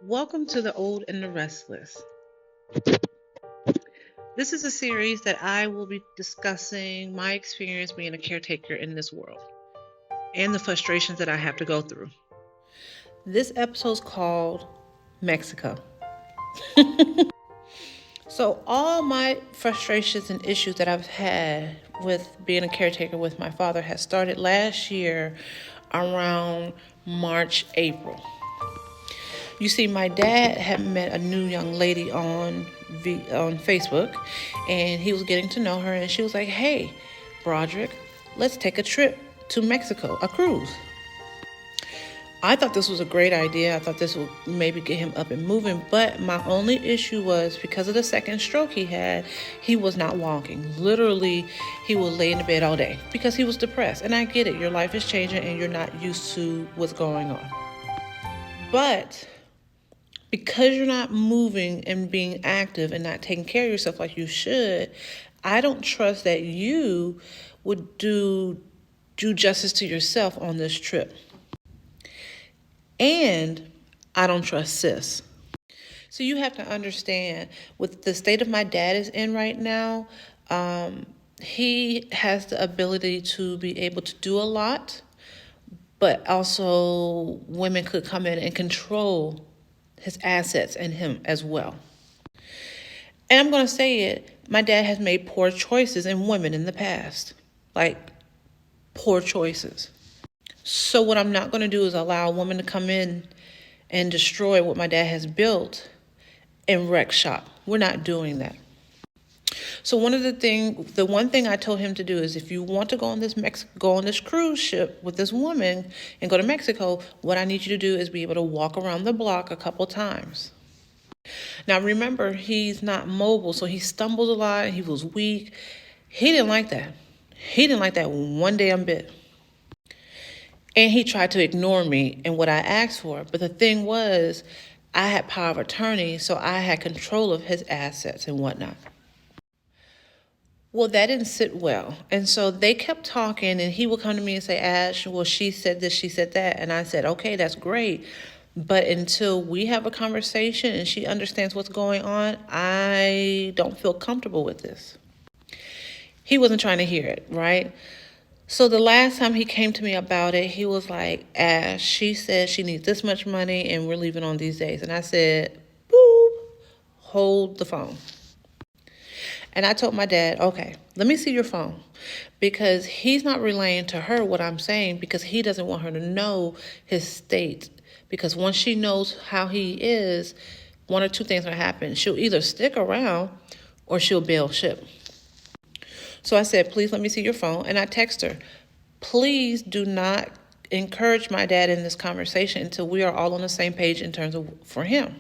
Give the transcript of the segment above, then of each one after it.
Welcome to the Old and the Restless. This is a series that I will be discussing my experience being a caretaker in this world and the frustrations that I have to go through. This episode is called Mexico. So, all my frustrations and issues that I've had with being a caretaker with my father has started last year around March, April. You see, my dad had met a new young lady on Facebook, and he was getting to know her, and she was like, "Hey, Broderick, let's take a trip to Mexico, a cruise." I thought this was a great idea. I thought this would maybe get him up and moving, but my only issue was because of the second stroke he had, he was not walking. Literally, he would lay in the bed all day because he was depressed. And I get it, your life is changing and you're not used to what's going on. But because you're not moving and being active and not taking care of yourself like you should, I don't trust that you would do justice to yourself on this trip. And I don't trust sis. So you have to understand with the state of my dad is in right now, he has the ability to be able to do a lot, but also women could come in and control his assets and him as well. And I'm going to say it, my dad has made poor choices in women in the past. Like, poor choices. So what I'm not going to do is allow a woman to come in and destroy what my dad has built and wreck shop. We're not doing that. So the one thing I told him to do is, if you want to go on this cruise ship with this woman and go to Mexico, what I need you to do is be able to walk around the block a couple times. Now remember, he's not mobile, so he stumbles a lot. He was weak. He didn't like that. He didn't like that one damn bit. And he tried to ignore me and what I asked for. But the thing was, I had power of attorney, so I had control of his assets and whatnot. Well, that didn't sit well. And so they kept talking, and he would come to me and say, "Ash, well, she said this, she said that." And I said, "Okay, that's great. But until we have a conversation and she understands what's going on, I don't feel comfortable with this." He wasn't trying to hear it, right? So the last time he came to me about it, he was like, "Ash, she said she needs this much money and we're leaving on these days." And I said, "Boop, hold the phone." And I told my dad, "Okay, let me see your phone." Because he's not relaying to her what I'm saying because he doesn't want her to know his state. Because once she knows how he is, one or two things will happen. She'll either stick around or she'll bail ship. So I said, "Please let me see your phone." And I text her, "Please do not encourage my dad in this conversation until we are all on the same page in terms of for him."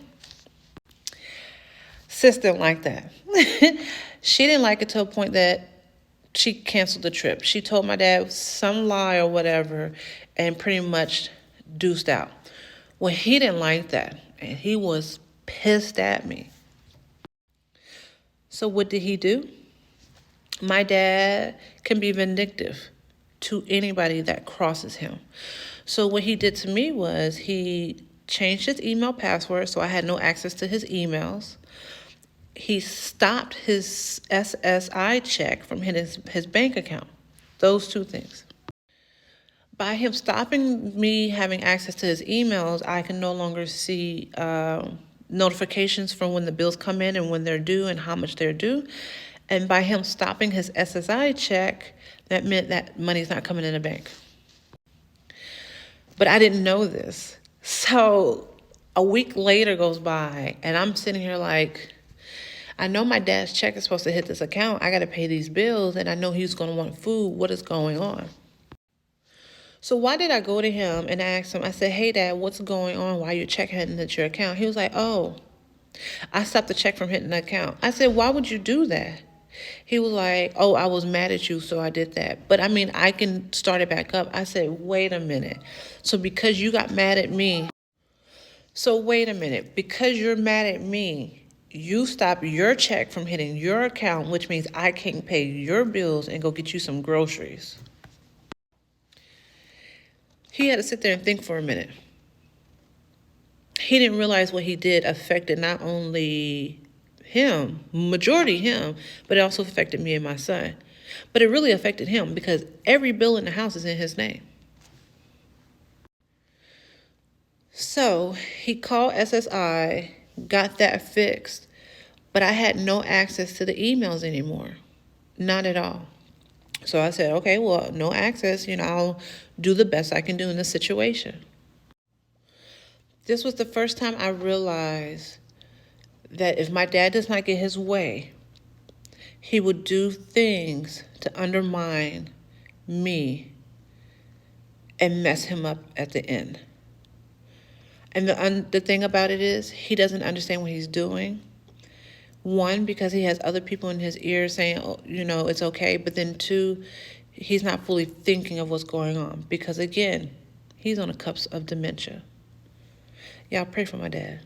Sis didn't like that. She didn't like it to a point that she canceled the trip. She told my dad some lie or whatever and pretty much deuced out. Well, he didn't like that, and he was pissed at me. So what did he do? My dad can be vindictive to anybody that crosses him. So what he did to me was he changed his email password so I had no access to his emails. He stopped his SSI check from hitting his bank account. Those two things. By him stopping me having access to his emails, I can no longer see notifications from when the bills come in and when they're due and how much they're due. And by him stopping his SSI check, that meant that money's not coming in the bank. But I didn't know this. So a week later goes by, and I'm sitting here like, I know my dad's check is supposed to hit this account. I got to pay these bills, and I know he's going to want food. What is going on? So why did I go to him and ask him? I said, "Hey, Dad, what's going on? Why your check hadn't hit your account?" He was like, "Oh, I stopped the check from hitting the account." I said, "Why would you do that?" He was like, "Oh, I was mad at you, so I did that. But I mean, I can start it back up." I said, "Wait a minute. So because you got mad at me, so wait a minute. Because you're mad at me, you stop your check from hitting your account, which means I can't pay your bills and go get you some groceries." He had to sit there and think for a minute. he didn't realize what he did affected not only him, majority him, but it also affected me and my son. But it really affected him because every bill in the house is in his name. So he called SSI, got that fixed, but I had no access to the emails anymore. Not at all. So I said, okay, well, no access, I'll do the best I can do in this situation. This was the first time I realized that if my dad does not get his way, he would do things to undermine me and mess him up at the end. And the thing about it is, he doesn't understand what he's doing. One, because he has other people in his ear saying, oh, it's okay. But then two, he's not fully thinking of what's going on. Because again, he's on the cusp of dementia. Y'all pray for my dad.